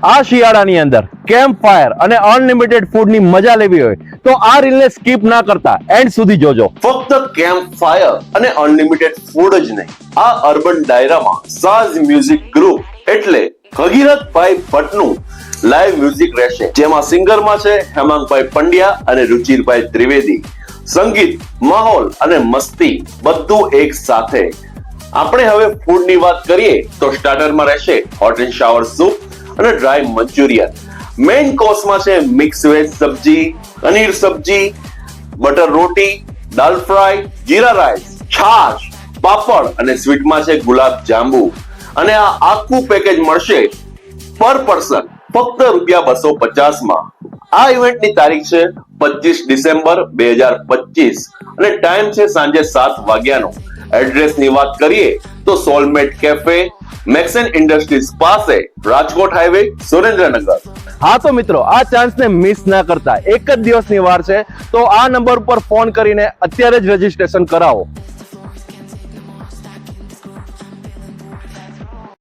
આ શિયાળાની અંદર કેમ્પ ફાયર અને અનલિમિટેડ ફૂડની મજા લેવી હોય તો આ રીલને સ્કીપ ના કરતા એન્ડ સુધી જોજો. ફક્ત કેમ્પ ફાયર અને અનલિમિટેડ ફૂડ જ નહીં, આ અર્બન ડાયરામાં સાઝ મ્યુઝિક ગ્રુપ એટલે ભગીરથભાઈ ભટ્ટનું લાઈવ મ્યુઝિક રહેશે, જેમાં સિંગરમાં છે હેમાંગભાઈ પંડ્યા અને રુચિરભાઈ ત્રિવેદી. સંગીત, માહોલ અને મસ્તી બધું એક સાથે. આપણે હવે ફૂડની વાત કરીએ તો સ્ટાર્ટરમાં રહેશે હોટ એન્ડ શાવર સૂપ અને ડ્રાય મંચુરિયન. મેઇન કોર્સમાં છે મિક્સ વેજ સબ્જી, પનીર સબ્જી, બટર રોટી, દાલ ફ્રાય, જીરા રાઈસ, છાશ, પાપડ અને સ્વીટમાં છે ગુલાબ જાંબુ. અને આ આખું પેકેજ મળશે પર પર્સન ફક્ત ₹250 માં. આ ઇવેન્ટની તારીખ છે 25 ડિસેમ્બર 2025 અને ટાઈમ છે સાંજે 7 વાગ્યાનો. એડ્રેસની વાત કરીએ તો સોલમેટ કેફે, મેક્સન ઇન્ડસ્ટ્રીઝ પાસે, રાજકોટ હાઈવે, સુરેન્દ્રનગર. હા તો મિત્રો, આ ચાન્સને મિસ ના કરતા. એક જ દિવસની વાર છે તો આ નંબર ઉપર ફોન કરીને અત્યારે જ રજીસ્ટ્રેશન કરાવો.